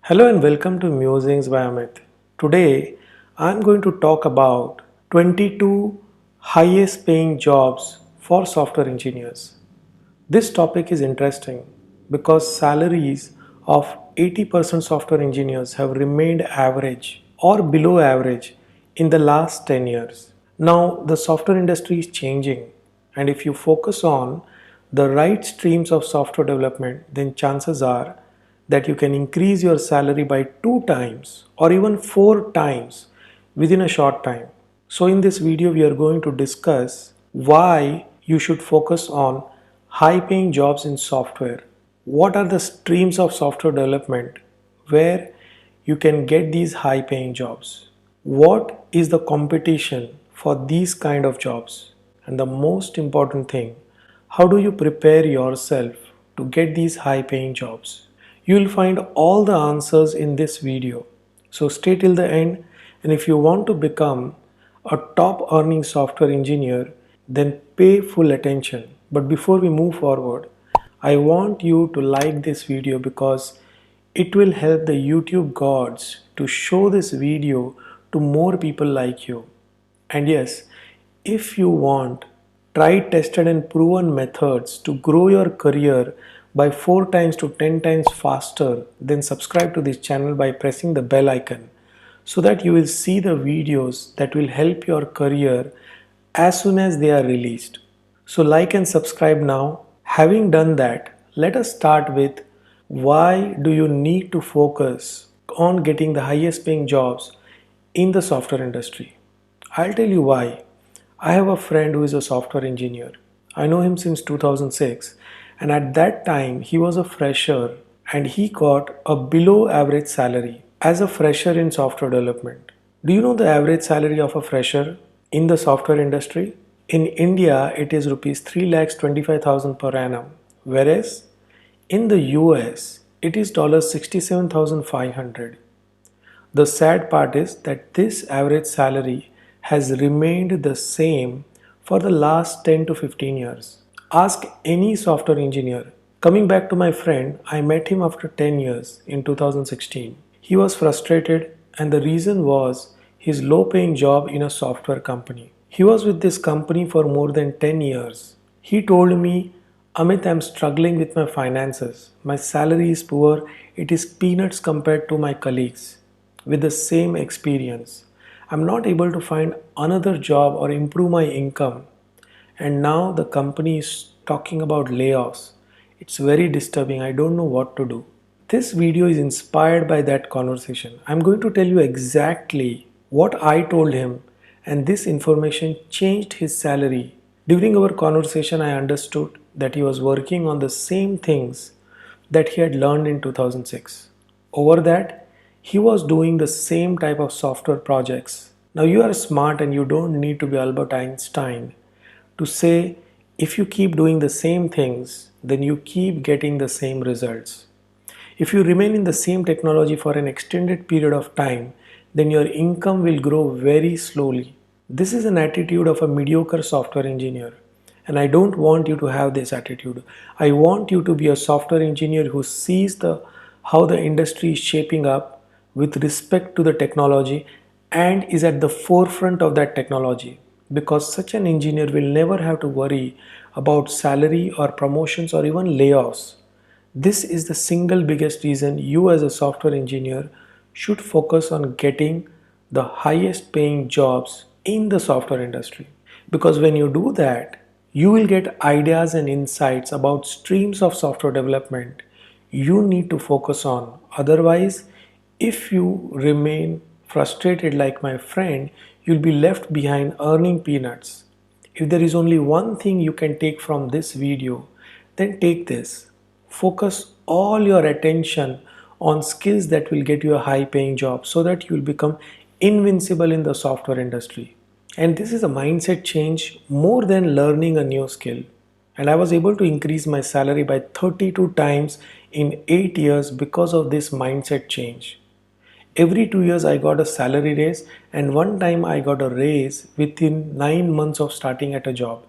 Hello and welcome to Musings by Amit. Today I'm going to talk about 22 highest paying jobs for software engineers. This topic is interesting because salaries of 80% software engineers have remained average or below average in the last 10 years. Now, the software industry is changing, and if you focus on the right streams of software development, then chances are that you can increase your salary by 2 times or even 4 times within a short time. So, in this video, we are going to discuss why you should focus on high paying jobs in software. What are the streams of software development where you can get these high paying jobs? What is the competition for these kind of jobs? And the most important thing, how do you prepare yourself to get these high paying jobs? You will find all the answers in this video. So stay till the end, and if you want to become a top earning software engineer, then pay full attention. But before we move forward, I want you to like this video because it will help the YouTube gods to show this video to more people like you. And yes, if you want tried, tested, and proven methods to grow your career by 4 times to 10 times faster, then subscribe to this channel by pressing the bell icon so that you will see the videos that will help your career as soon as they are released. So like and subscribe now. Having done that, let us start with why do you need to focus on getting the highest paying jobs in the software industry. I'll tell you why. I have a friend who is a software engineer. I know him since 2006, and at that time he was a fresher and he got a below average salary as a fresher in software development. Do you know the average salary of a fresher in the software industry? In India, it is rupees 3,25,000 per annum, whereas in the US, it is $67,500. The sad part is that this average salary has remained the same for the last 10 to 15 years. Ask any software engineer. Coming back to my friend, I met him after 10 years in 2016. He was frustrated, and the reason was his low paying job in a software company. He was with this company for more than 10 years. He told me, Amit, I'm struggling with my finances. My salary is poor. It is peanuts compared to my colleagues with the same experience. I'm not able to find another job or improve my income. And now the company is talking about layoffs. It's very disturbing. I don't know what to do. This video is inspired by that conversation. I'm going to tell you exactly what I told him, and this information changed his salary. During our conversation, I understood that he was working on the same things that he had learned in 2006. Over that, he was doing the same type of software projects. Now, you are smart and you don't need to be Albert Einstein to say if you keep doing the same things, then you keep getting the same results. If you remain in the same technology for an extended period of time, then your income will grow very slowly. This is an attitude of a mediocre software engineer. And I don't want you to have this attitude. I want you to be a software engineer who sees how the industry is shaping up with respect to the technology and is at the forefront of that technology. Because such an engineer will never have to worry about salary or promotions or even layoffs. This is the single biggest reason you as a software engineer should focus on getting the highest paying jobs in the software industry. Because when you do that, you will get ideas and insights about streams of software development you need to focus on. Otherwise, if you remain frustrated like my friend, you'll be left behind earning peanuts. If there is only one thing you can take from this video, then take this. Focus all your attention on skills that will get you a high paying job so that you will become invincible in the software industry. And this is a mindset change more than learning a new skill. And I was able to increase my salary by 32 times in 8 years because of this mindset change. Every 2 years I got a salary raise, and one time I got a raise within 9 months of starting at a job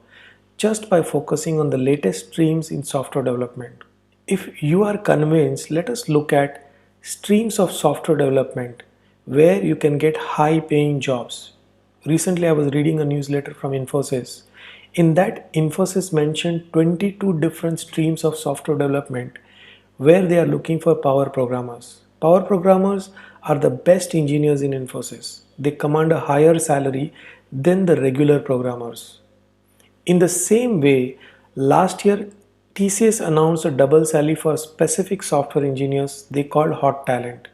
just by focusing on the latest streams in software development. If you are convinced, let us look at streams of software development where you can get high paying jobs. Recently, I was reading a newsletter from Infosys. In that, Infosys mentioned 22 different streams of software development where they are looking for power programmers. Power programmers are the best engineers in Infosys. They command a higher salary than the regular programmers. In the same way, last year TCS announced a double salary for specific software engineers they called hot talent.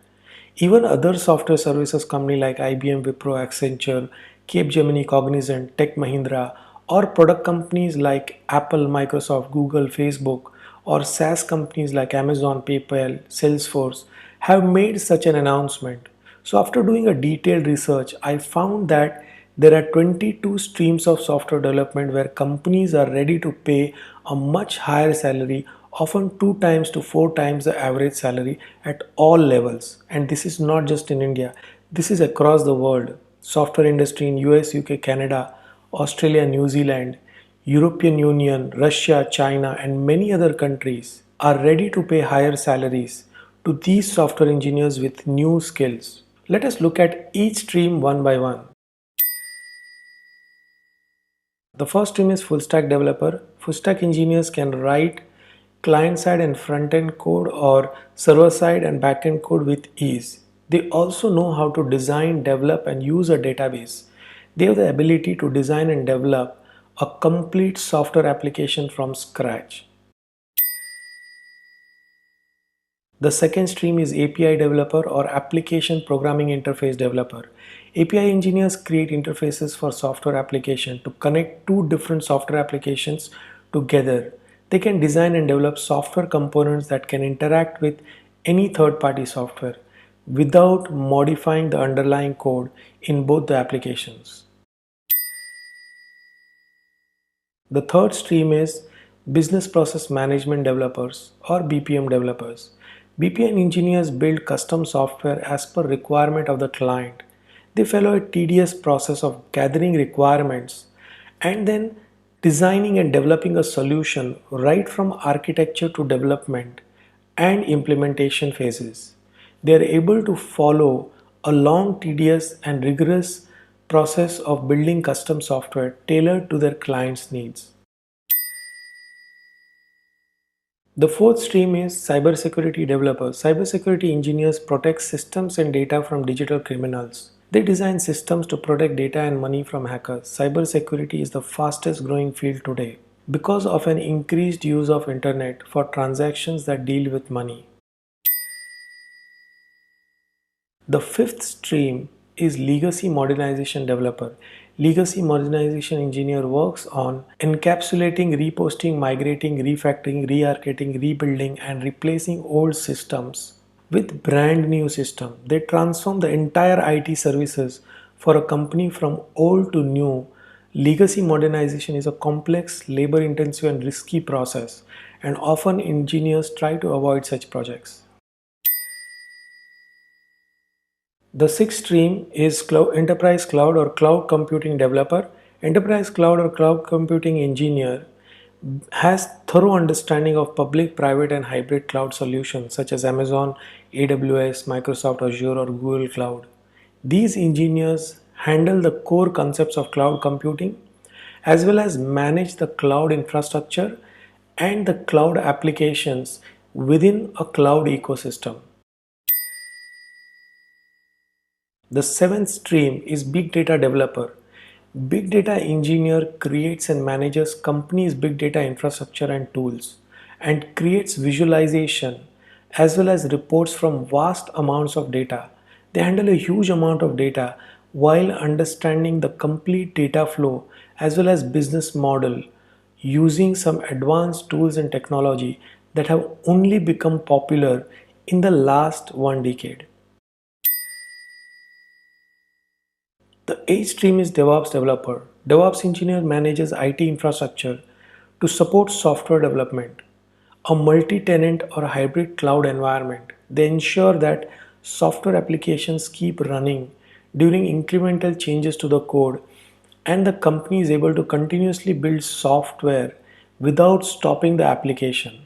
Even other software services companies like IBM, Wipro, Accenture, Capgemini, Cognizant, Tech Mahindra, or product companies like Apple, Microsoft, Google, Facebook, or SaaS companies like Amazon, PayPal, Salesforce have made such an announcement. So after doing a detailed research, I found that there are 22 streams of software development where companies are ready to pay a much higher salary, often 2 times to 4 times the average salary at all levels. And this is not just in India, this is across the world. Software industry in US, UK, Canada, Australia, New Zealand, European Union, Russia, China, and many other countries are ready to pay higher salaries to these software engineers with new skills. Let us look at each stream one by one. The first stream is full stack developer. Full stack engineers can write client side and front end code or server side and back end code with ease. They also know how to design, develop, and use a database. They have the ability to design and develop a complete software application from scratch. The second stream is API developer or application programming interface developer. API engineers create interfaces for software application to connect two different software applications together. They can design and develop software components that can interact with any third-party software without modifying the underlying code in both the applications. The third stream is Business Process Management Developers or BPM developers. BPM engineers build custom software as per requirement of the client. They follow a tedious process of gathering requirements and then designing and developing a solution right from architecture to development and implementation phases. They are able to follow a long, tedious, and rigorous process of building custom software tailored to their clients' needs. The fourth stream is cybersecurity developers. Cybersecurity engineers protect systems and data from digital criminals. They design systems to protect data and money from hackers. Cybersecurity is the fastest growing field today because of an increased use of internet for transactions that deal with money. The fifth stream is Legacy Modernization Developer. Legacy Modernization Engineer works on encapsulating, reposting, migrating, refactoring, re-architecting, rebuilding, and replacing old systems with brand new system. They transform the entire IT services for a company from old to new. Legacy modernization is a complex, labor intensive, and risky process, and often engineers try to avoid such projects. The sixth stream is Enterprise Cloud or Cloud Computing Developer. Enterprise Cloud or Cloud Computing Engineer has thorough understanding of public, private, and hybrid cloud solutions such as Amazon, AWS, Microsoft Azure, or Google Cloud. These engineers handle the core concepts of cloud computing as well as manage the cloud infrastructure and the cloud applications within a cloud ecosystem. The seventh stream is Big Data Developer. Big Data Engineer creates and manages companies' big data infrastructure and tools and creates visualization as well as reports from vast amounts of data. They handle a huge amount of data while understanding the complete data flow as well as business model using some advanced tools and technology that have only become popular in the last 1 decade. The eighth stream is DevOps developer. DevOps engineer manages IT infrastructure to support software development, a multi-tenant or hybrid cloud environment. They ensure that software applications keep running during incremental changes to the code and the company is able to continuously build software without stopping the application.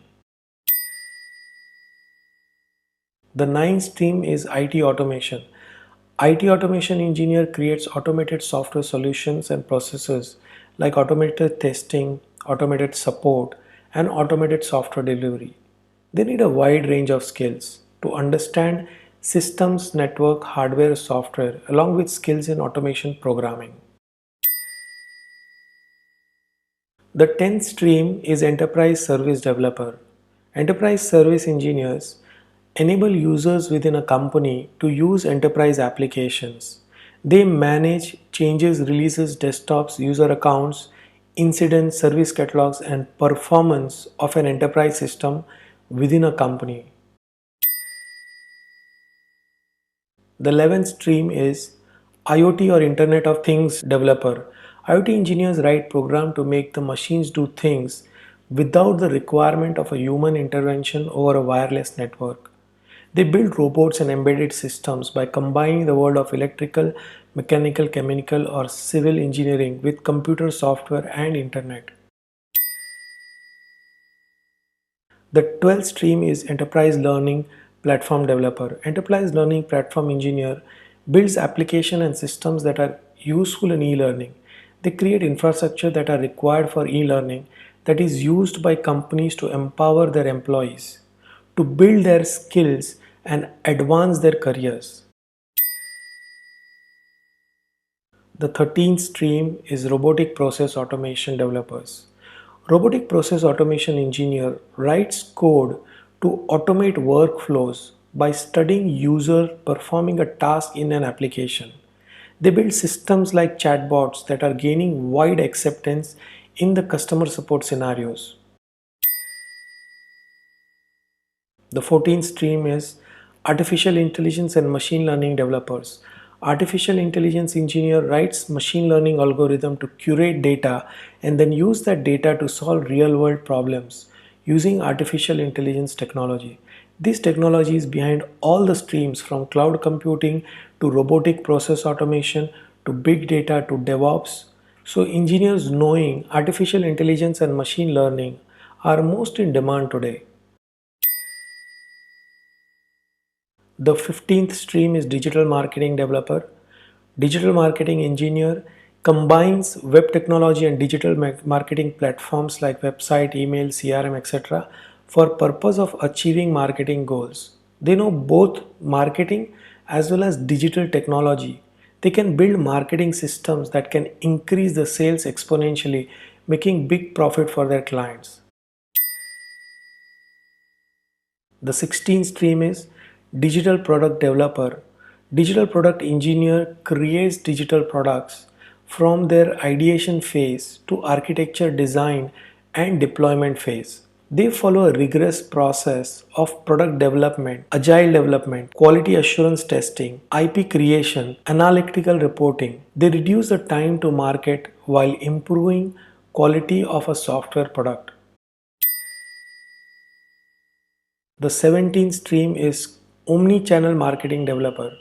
The ninth stream is IT automation. IT automation engineer creates automated software solutions and processes like automated testing, automated support, and automated software delivery. They need a wide range of skills to understand systems, network, hardware, software, along with skills in automation programming. The 10th stream is Enterprise Service Developer. Enterprise Service Engineers enable users within a company to use enterprise applications. They manage changes, releases, desktops, user accounts, incidents, service catalogs, and performance of an enterprise system within a company. The 11th stream is IoT or Internet of Things developer. IoT engineers write programs to make the machines do things without the requirement of a human intervention over a wireless network. They build robots and embedded systems by combining the world of electrical, mechanical, chemical, or civil engineering with computer software and internet. The 12th stream is Enterprise Learning Platform Developer. Enterprise Learning Platform Engineer builds applications and systems that are useful in e-learning. They create infrastructure that are required for e-learning that is used by companies to empower their employees, to build their skills and advance their careers. The 13th stream is Robotic Process Automation Developers. Robotic Process Automation Engineer writes code to automate workflows by studying user performing a task in an application. They build systems like chatbots that are gaining wide acceptance in the customer support scenarios. The 14th stream is Artificial Intelligence and Machine Learning Developers. Artificial Intelligence engineer writes machine learning algorithm to curate data and then use that data to solve real world problems using artificial intelligence technology. This technology is behind all the streams from cloud computing to robotic process automation to big data to DevOps. So engineers knowing artificial intelligence and machine learning are most in demand today. The 15th stream is Digital Marketing Developer. Digital Marketing Engineer combines web technology and digital marketing platforms like website, email, CRM, etc. for purpose of achieving marketing goals. They know both marketing as well as digital technology. They can build marketing systems that can increase the sales exponentially, making big profit for their clients. The 16th stream is Digital Product Developer. Digital Product Engineer creates digital products from their ideation phase to architecture design and deployment phase. They follow a rigorous process of product development, agile development, quality assurance testing, IP creation, analytical reporting. They reduce the time to market while improving quality of a software product. The 17th stream is Omni-channel marketing developer.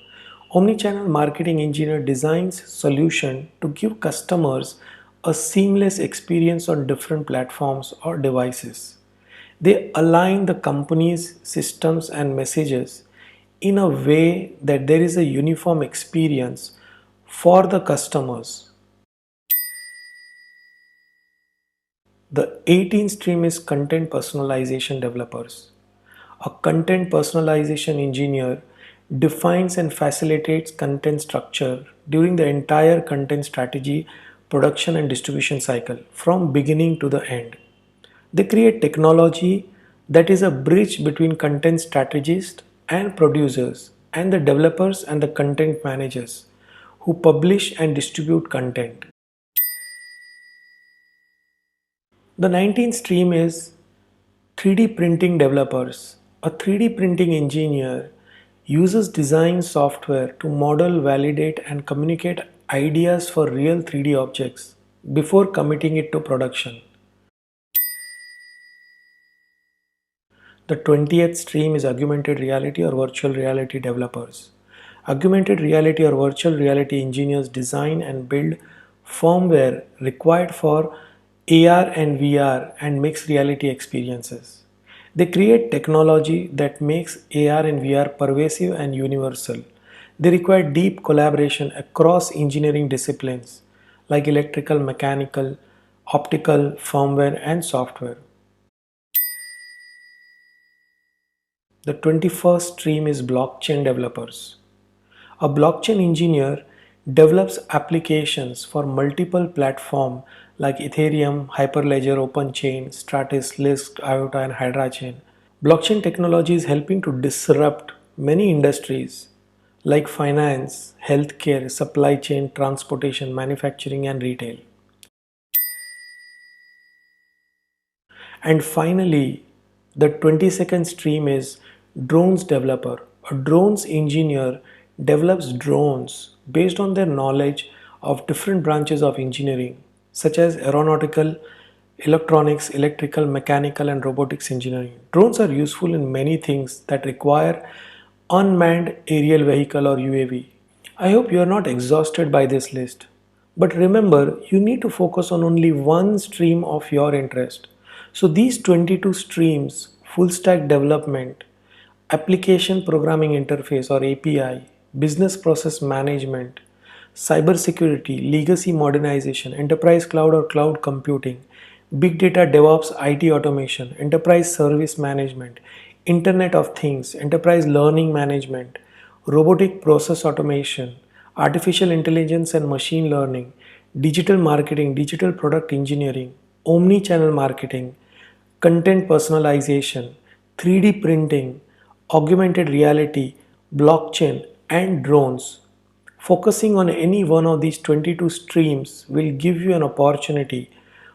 Omni-channel marketing engineer designs solution to give customers a seamless experience on different platforms or devices. They align the company's systems and messages in a way that there is a uniform experience for the customers. The 18th stream is content personalization developers. A content personalization engineer defines and facilitates content structure during the entire content strategy, production, and distribution cycle from beginning to the end. They create technology that is a bridge between content strategists and producers and the developers and the content managers who publish and distribute content. The 19th stream is 3D printing developers. A 3D printing engineer uses design software to model, validate, and communicate ideas for real 3D objects before committing it to production. The 20th stream is augmented reality or virtual reality developers. Augmented reality or virtual reality engineers design and build firmware required for AR and VR and mixed reality experiences. They create technology that makes AR and VR pervasive and universal. They require deep collaboration across engineering disciplines like electrical, mechanical, optical, firmware, and software. The 21st stream is blockchain developers. A blockchain engineer develops applications for multiple platforms like Ethereum, Hyperledger, OpenChain, Stratus, Lisk, IOTA, and Hydra Chain. Blockchain technology is helping to disrupt many industries like finance, healthcare, supply chain, transportation, manufacturing, and retail. And finally, the 22nd stream is drones developer. A drones engineer develops drones based on their knowledge of different branches of engineering, such as aeronautical, electronics, electrical, mechanical, and robotics engineering. Drones are useful in many things that require unmanned aerial vehicle or UAV. I hope you are not exhausted by this list. But remember, you need to focus on only one stream of your interest. So these 22 streams, full stack development, application programming interface or API, business process management, cybersecurity, legacy modernization, enterprise cloud or cloud computing, big data DevOps, IT automation, enterprise service management, Internet of Things, enterprise learning management, robotic process automation, artificial intelligence and machine learning, digital marketing, digital product engineering, omni-channel marketing, content personalization, 3D printing, augmented reality, blockchain, and drones. Focusing on any one of these 22 streams will give you an opportunity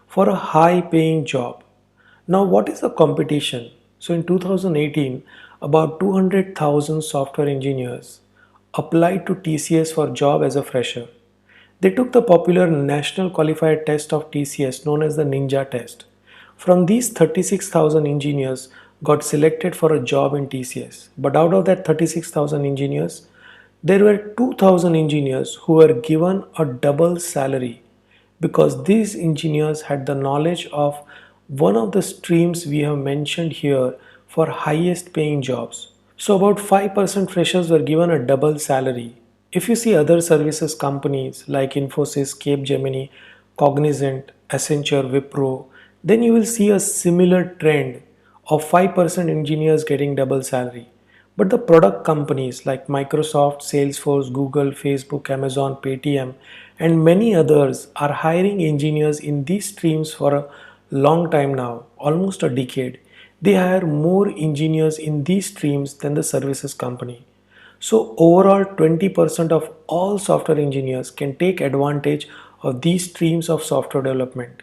for a high paying job. Now, what is the competition? So, in 2018, about 200,000 software engineers applied to TCS for job as a fresher. They took the popular national qualifier test of TCS known as the Ninja test. From these 36,000 engineers got selected for a job in TCS. But out of that 36,000 engineers, there were 2,000 engineers who were given a double salary because these engineers had the knowledge of one of the streams we have mentioned here for highest paying jobs. So about 5% freshers were given a double salary. If you see other services companies like Infosys, Capgemini, Cognizant, Accenture, Wipro, then you will see a similar trend of 5% engineers getting double salary. But the product companies like Microsoft, Salesforce, Google, Facebook, Amazon, Paytm, and many others are hiring engineers in these streams for a long time now, almost a decade. They hire more engineers in these streams than the services company. So overall 20% of all software engineers can take advantage of these streams of software development.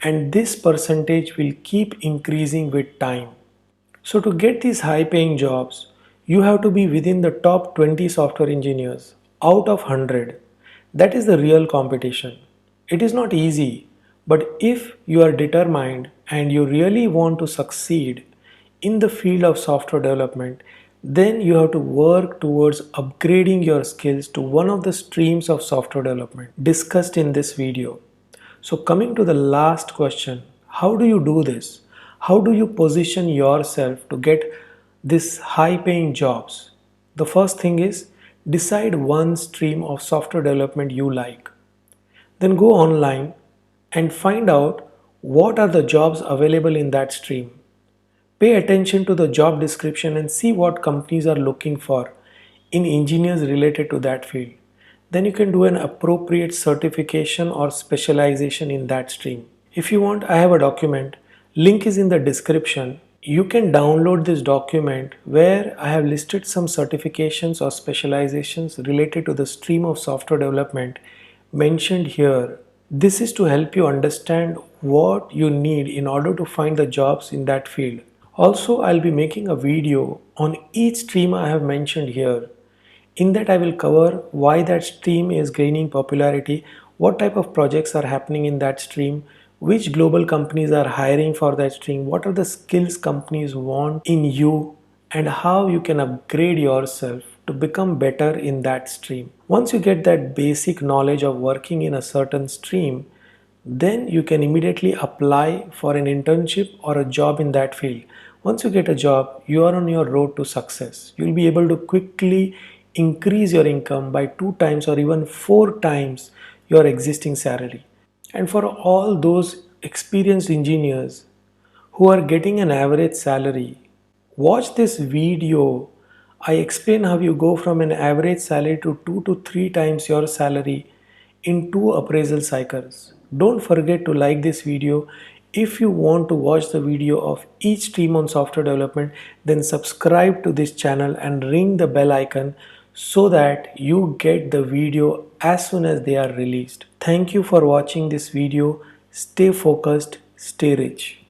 And this percentage will keep increasing with time. So to get these high paying jobs, you have to be within the top 20 software engineers out of 100. That is the real competition. It is not easy, but if you are determined and you really want to succeed in the field of software development, then you have to work towards upgrading your skills to one of the streams of software development discussed in this video. So coming to the last question, how do you do this? How do you position yourself to get this high paying jobs? The first thing is decide one stream of software development you like. Then go online and find out what are the jobs available in that stream. Pay attention to the job description and see what companies are looking for in engineers related to that field. Then you can do an appropriate certification or specialization in that stream. If you want, I have a document. Link is in the description. You can download this document where I have listed some certifications or specializations related to the stream of software development mentioned here. This is to help you understand what you need in order to find the jobs in that field. Also, I'll be making a video on each stream I have mentioned here. In that, I will cover why that stream is gaining popularity, what type of projects are happening in that stream, which global companies are hiring for that stream, what are the skills companies want in you, and how you can upgrade yourself to become better in that stream. Once you get that basic knowledge of working in a certain stream, then you can immediately apply for an internship or a job in that field. Once you get a job, you are on your road to success. You'll be able to quickly increase your income by 2 times or even 4 times your existing salary. And for all those experienced engineers who are getting an average salary, watch this video. I explain how you go from an average salary to 2 to 3 times your salary in 2 appraisal cycles. Don't forget to like this video. If you want to watch the video of each stream on software development, then subscribe to this channel and ring the bell icon so that you get the video as soon as they are released. Thank you for watching this video. Stay focused, stay rich.